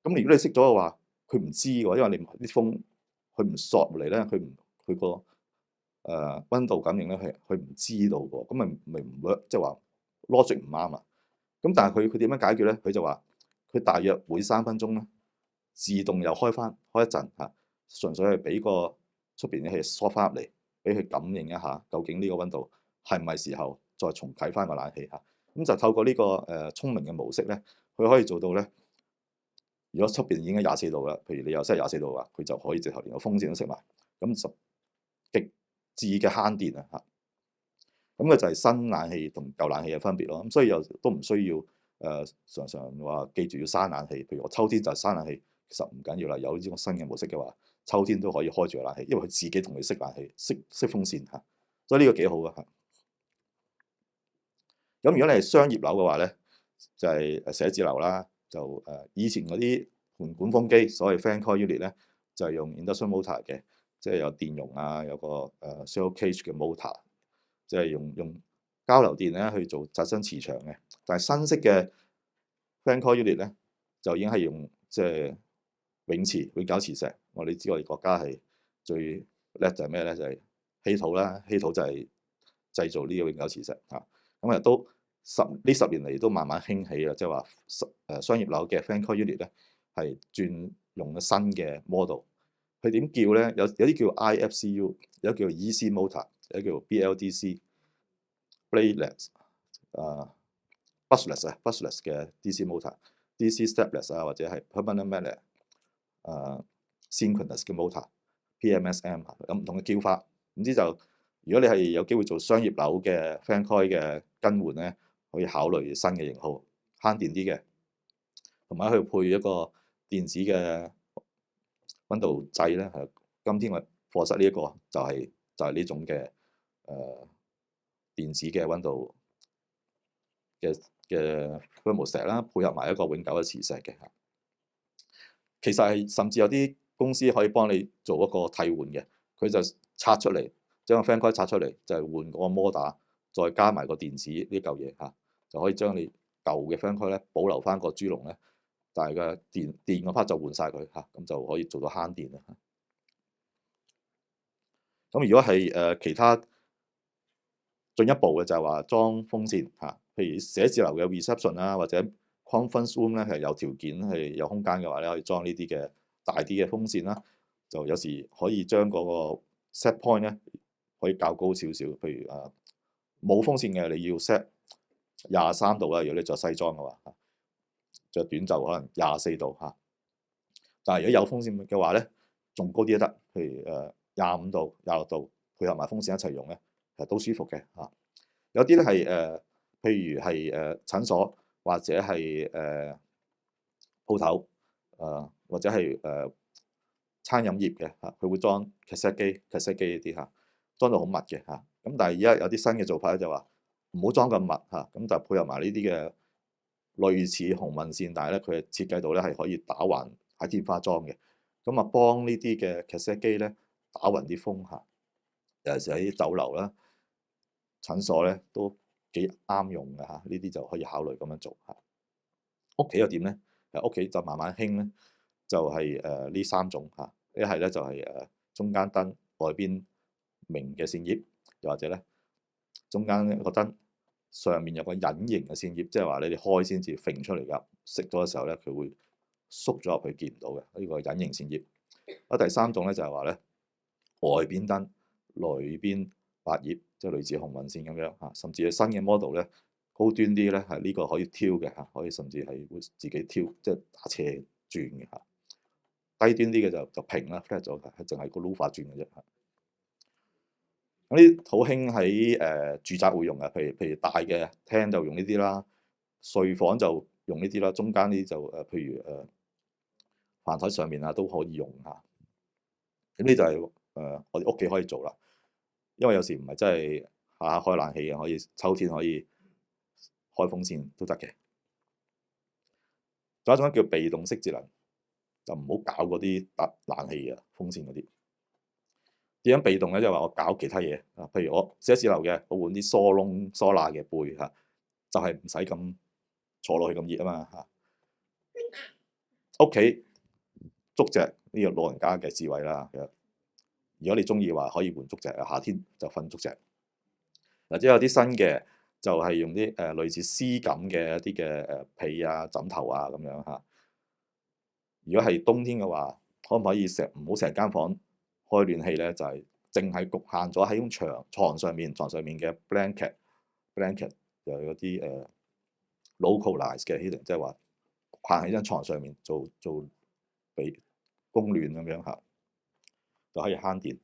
咁如果你熄咗嘅話，佢唔知喎，因為你啲風佢唔索嚟咧，佢個溫度感應咧佢唔知道喎，咁咪唔 work，即係話 logic 唔啱啊。咁但係佢點樣解決咧？佢就話佢大約每3分鐘咧自動又開一陣嚇，純粹係俾個出邊嘅氣索翻入嚟，俾佢感應一下究竟呢個溫度係唔係時候再重啟翻個冷氣嚇。咁就透過呢個聰明嘅模式咧，佢可以做到咧。如果出邊已經24度啦，譬如你又 set 24度嘅話，佢就可以直頭連個風扇都熄埋，咁就極致嘅慳電啊嚇！咁佢就係新冷氣同舊冷氣嘅分別咯。咁所以又都唔需要常常話記住要閂冷氣。譬如我秋天就係閂冷氣，其實唔緊要啦。有呢個新嘅模式嘅話，秋天都可以開住個冷氣，因為佢自己同你熄冷氣、熄風扇嚇。所以呢個幾好嘅嚇。咁如果你係商業樓嘅話咧，就係寫字樓啦。就以前嗰啲盤管風機，所謂 fan coil unit 咧，就係用 induction motor 嘅，即係有電容啊，有個shell cage 嘅 motor，即係用交流電咧去做產生磁場嘅。但係新式嘅 fan coil unit 咧，就已經係用即係永久磁石。我哋知我哋國家係最叻就係咩咧？就係稀土啦，稀土就係製造呢個永久磁石嚇。咁都10年嚟都慢慢興起啦，即係話商業樓嘅 fan coil unit 咧係轉用咗新嘅 model。佢點叫咧？有啲叫 IFCU， 有啲叫 EC motor， 有啲叫 BLDC bladeless brushless 嘅 DC motor、DC stepless 啊，或者係 permanent magnet synchronous 嘅 motor、PMSM 有唔同嘅叫法。總之就如果你係有機會做商業樓嘅 fan coil 嘅更換咧，可以考慮新嘅型號，慳電啲嘅，同埋去配一個電子嘅溫度掣咧。係今天我課室呢一個就係呢種嘅電子嘅溫度嘅 thermostat 啦，配合埋一個永久嘅磁石嘅嚇。其實係甚至有啲公司可以幫你做一個替換嘅，佢就拆出嚟，將個 fan coil 拆出嚟，就係換個摩打，再加埋個電子呢嚿嘢嚇，就可以將你舊嘅 fan coil 咧保留翻個豬籠咧，但係個電嗰 part 就換晒佢嚇，咁就可以做到慳電啦。咁如果係其他進一步嘅就係話裝風扇嚇，譬如寫字樓嘅 reception 啦，或者 conference room 咧係有條件係有空間嘅話咧，可以裝呢啲嘅大啲嘅風扇啦。就有時可以將嗰個 set point 咧可以較高少少，譬如冇風扇嘅你要 set 23度啦，如果你着西裝嘅話，着短袖可能24度嚇。但係如果有風扇嘅話咧，仲高啲都得，譬如25度、26度，配合埋風扇一齊用咧，其實都舒服嘅嚇。有啲咧係譬如係診所或者係鋪頭或者係餐飲業嘅嚇，佢會裝卡式機呢啲嚇，裝到好密嘅嚇。咁但係而家有啲新嘅做法咧，就話唔好裝咁密嚇，咁就配合埋呢啲嘅類似紅紋線，但係咧佢係設計到咧係可以打橫喺天花裝嘅，咁幫呢啲嘅卡式機咧打橫啲風嚇。尤其是喺酒樓啦、診所咧都幾啱用嘅嚇，呢啲就可以考慮咁樣做嚇。屋企又點咧？屋企就慢慢興咧，就係呢3種嚇。一係咧就係中間燈外邊明嘅線葉，又或者咧中間個燈上面有個隱形嘅線葉，即係話你哋開先至揈出嚟㗎。熄咗嘅時候咧，佢會縮咗入去見唔到嘅，呢個隱形線葉。第3種咧就係話咧外邊燈裏邊白葉，即係類似紅紋線咁樣嚇。甚至係新嘅 model 咧高端啲咧係呢個可以挑嘅嚇，可以甚至係會自己挑，即係打斜轉嘅嚇。低端啲嘅就平啦 flat 咗，係淨係個 louvre 轉嘅啫嚇。咁呢好興喺住宅會用嘅，譬如大嘅廳就用呢啲啦，睡房就用呢啲啦，中間呢啲就譬如飯台上面啊都可以用嚇。咁呢就係我哋屋企可以做啦，因為有時唔係真係下下開冷氣嘅，可以秋天可以開風扇都得嘅。仲有一種叫被動式節能，就唔好搞嗰啲冷氣啊、風扇嗰啲。點樣被動咧？就係話我搞其他嘢啊，譬如我寫字樓嘅，我換啲疏窿疏罅嘅背嚇，就係唔使咁坐落去咁熱啊嘛嚇。屋企竹席呢個老人家嘅智慧啦，其實如果你中意話可以換竹席啊，夏天就瞓竹席，或者有啲新嘅就係用啲類似絲感嘅一啲嘅被啊、枕頭啊咁樣嚇。如果係冬天嘅話，可唔可以唔好成間房開暖氣咧？就係淨係局限咗喺床上面嘅 blanket 又有啲localize 嘅 heating，即係話限喺張床上面做俾供暖咁樣嚇，就可以慳電。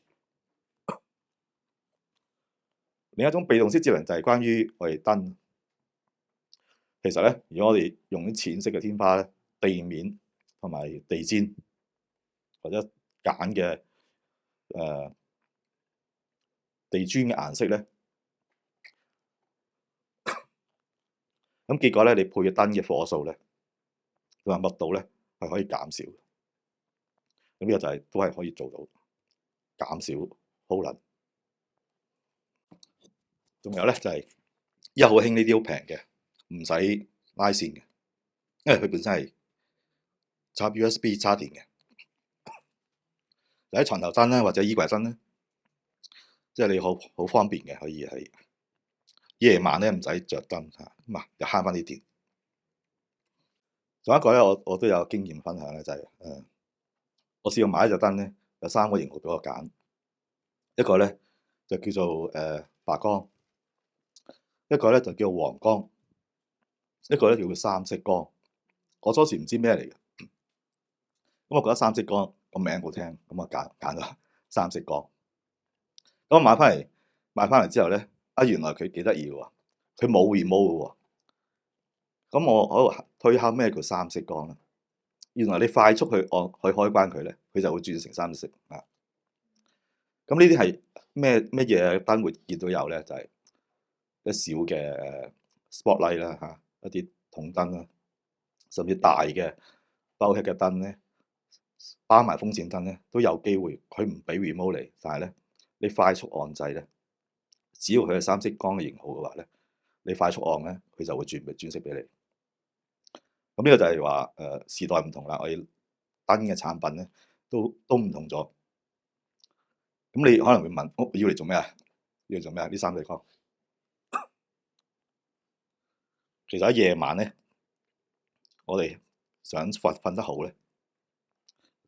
另一種被動式節能就係關於我哋燈。其實咧，如果我哋用啲淺色嘅天花咧、地面同埋地氈，或者揀嘅地磚嘅顏色咧，咁結果咧，你配嘅燈嘅火數咧，同埋密度咧係可以減少。咁呢個就都係可以做到減少耗能。仲有咧就係而家好興呢啲好平嘅，唔使拉線嘅，因為佢本身係插 USB 插電嘅。喺床頭燈咧或者衣櫃燈咧，即係你好方便嘅，可以係夜晚咧唔使着燈嚇，咁啊又慳翻啲電。仲有一個咧，我都有經驗分享咧，就係我試過買一隻燈咧，有3個型號俾我揀，一個咧就叫做白光，一個咧就叫黃光，一個咧叫做三色光。我初時唔知咩嚟嘅，咁我覺得三色光個名好聽，咁我揀咗三色光。咁我買翻嚟之後咧，原來佢幾得意嘅喎，佢冇 remote 嘅喎。咁我喺度推敲咩叫三色光咧？原來你快速去開關佢咧，佢就會轉成三色啊。咁呢啲係咩嘢燈會見到有咧？就係一小嘅spotlight 啦嚇，一啲筒燈啦，甚至大嘅包起嘅燈咧，包埋風扇燈咧，都有機會佢唔俾 remote 你，但係咧你快速按掣咧，只要佢係三色光嘅型號嘅話咧，你快速按咧，佢就會轉色俾你。咁呢個就係話時代唔同啦，我哋燈嘅產品咧都唔同咗。咁你可能會問：要嚟做咩啊？要嚟做咩啊？呢三色光其實喺夜晚咧，我哋想瞓得好咧，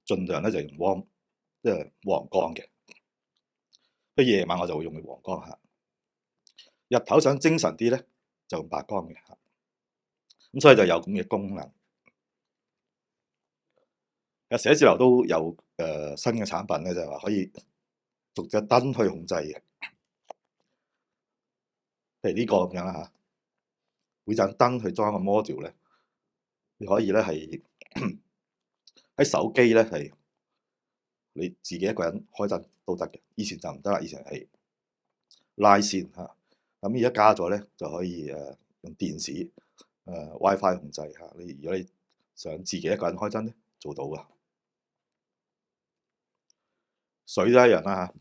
盡量咧就用即係黃光嘅。喺夜晚我就會用黃光嚇。日頭想精神啲咧，就用白光嘅嚇。咁所以就有咁嘅功能。寫字樓都有新嘅產品咧，就係話可以逐隻燈去控制嘅。譬如呢個咁樣啦嚇，每盞燈去裝個 module 咧，你可以咧係喺手機咧係你自己一個人開燈都得嘅。以前就唔得啦，以前係拉線嚇。咁而家加咗咧就可以用電視WiFi 控制嚇。如果你想自己一個人開燈咧，做到噶。水都一樣啦嚇。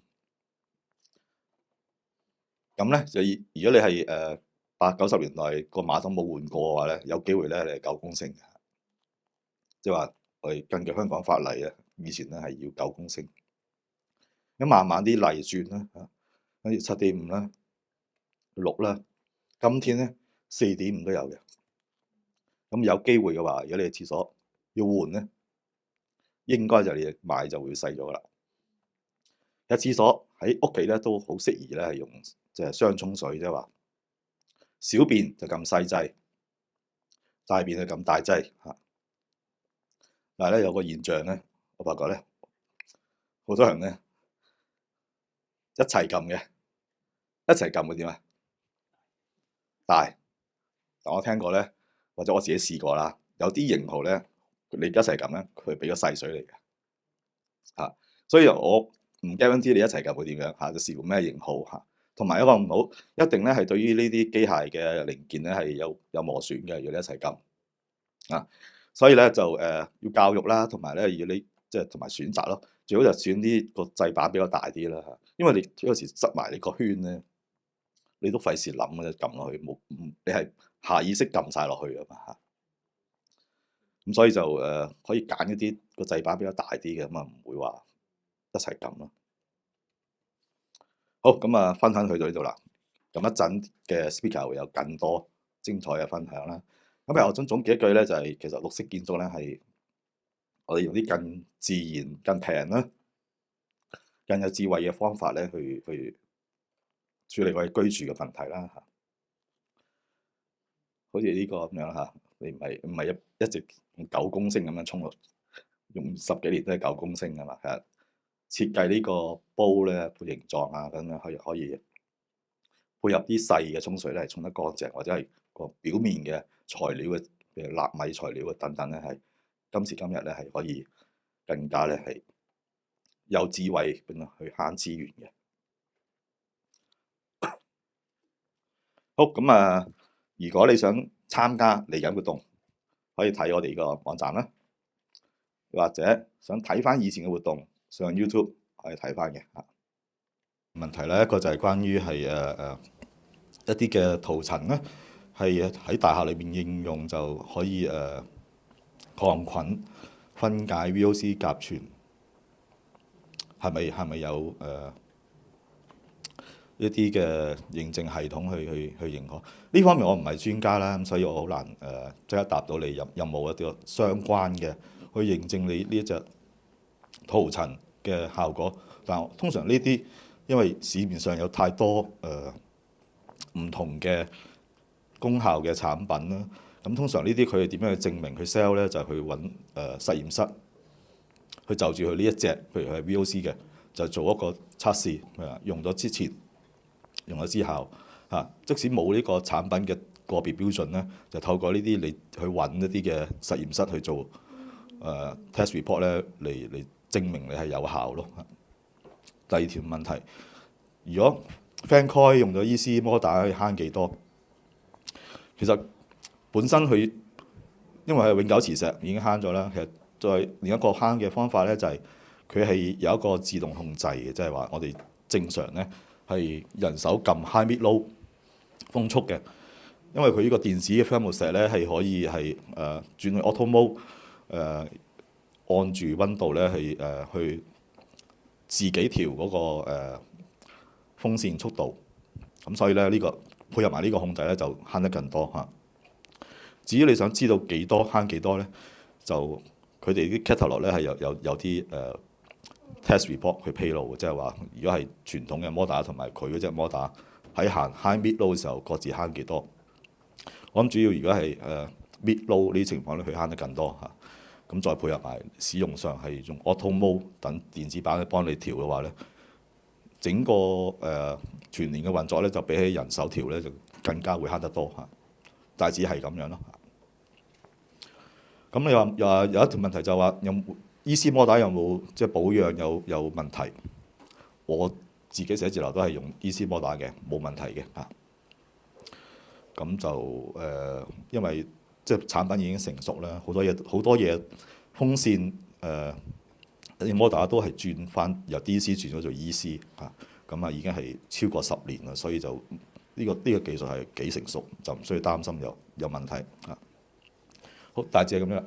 咁咧就如果你係80、90年代個馬桶冇換過嘅話咧，有機會咧你係9公升嘅，即係話我哋根據香港法例啊，以前咧係要9公升。咁慢慢啲例轉啦嚇，跟住7.5啦、6啦，今天咧4.5都有嘅。咁有機會嘅話，如果你嘅廁所要換咧，應該就你買就會細咗噶啦。有廁所喺屋企咧都好適宜咧係用即係雙沖水，即係話小便就咁細劑，大便就咁大劑嚇。但係咧有個現象咧，我發覺咧好多人咧一齊撳嘅，一齊撳會點啊？大，但我聽過咧，或者我自己試過啦，有啲型號咧，你一齊撳咧，佢俾個細水嚟嘅嚇。所以我唔 guarantee 你一齊撳會點樣嚇，就視乎咩型號嚇。同埋一個唔好，一定咧係對於呢啲機械嘅零件咧係有磨損嘅，如果你一齊撳啊。所以咧就要教育啦，同埋咧要你即係同埋選擇咯，最好就選啲個掣板比較大啲啦嚇，因為你有時塞埋你個圈咧，你都費事諗嘅，撳落去冇你係下意識撳晒落去啊嘛嚇。咁所以就可以揀一啲個掣板比較大啲嘅，咁啊唔會話一齊撳咯。好，咁啊分享去到呢度啦。咁一陣嘅 speaker 會有更多精彩嘅分享啦。咁我想總結一句咧，就係其實綠色建築咧係我哋用啲更自然、更平啦、更有智慧嘅方法咧去處理我哋居住嘅問題啦嚇。好似呢個咁樣嚇，你唔係一直用9公升咁樣沖落，用10幾年都係9公升㗎嘛。其實設計呢個煲咧個形狀啊，咁樣可以配合啲細嘅沖水咧，係沖得乾淨，或者係個表面嘅材料嘅，譬如納米材料嘅等等咧，係今時今日咧係可以更加咧係有智慧咁去慳資源嘅。好，咁啊，如果你想參加嚟緊活動，可以睇我哋個網站啦，或者想睇翻以前嘅活動，上 YouTube 可以睇翻嘅嚇。問題咧，一個就係關於係一啲嘅塗層咧，係喺大廈裏邊應用就可以抗菌、分解 VOC 甲醛，係咪有一啲嘅認證系統去認可。呢方面我唔係專家啦，咁所以我好難即刻答到你有冇一啲相關嘅去認證你呢一隻塗層嘅效果。但通常呢啲因為市面上有太多唔同嘅功效嘅產品啦，咁通常呢啲佢哋點樣去證明去 sell 咧，就係去揾實驗室去就住佢呢一隻，譬如係 VOC 嘅，就做一個測試，用咗之前，用咗之後即使冇呢個產品嘅個別標準咧，就透過呢啲你去揾一啲嘅實驗室去做test report 咧，嚟證明你係有效咯。第二條問題，如果 fan coil 用咗 EC 摩打可以慳幾多？其實本身佢因為係永久磁石已經慳咗啦，其實再另一個慳嘅方法咧就係佢係有一個自動控制嘅，即係話我哋正常咧係人手撳 high mid low 風速嘅，因為佢呢個電子嘅 thermostat 咧係可以係轉去 auto mode 按住溫度咧係去自己調嗰個風扇速度，咁所以咧呢個配合埋呢個控制咧就慳得更多嚇。至於你想知道幾多慳幾多咧，就佢哋啲 catalog 咧係有啲test report 去披露嘅，即係話如果係傳統嘅摩打同埋佢嗰隻摩打喺行 high mid low 嘅時候各自慳幾多。我諗主要如果係mid low 呢啲情況咧，佢慳得更多嚇。咁再配合埋使用上係用 auto mode 等電子版去幫你調嘅話咧，整個全年嘅運作咧就比起人手調咧就更加會慳得多嚇。大致係咁樣咯。咁你話有一條問題就話有 EC 摩打有冇即係保養有問題？我自己寫字樓都係用 EC 摩打嘅，冇問題嘅嚇。咁就因為即係產品已經成熟啦，好多嘢風扇啲摩打都係轉翻由 DC 轉咗做 EC 嚇，咁已經係超過10年啦，所以就呢個技術係幾成熟，就唔需要擔心有問題嚇。好，大致係咁樣。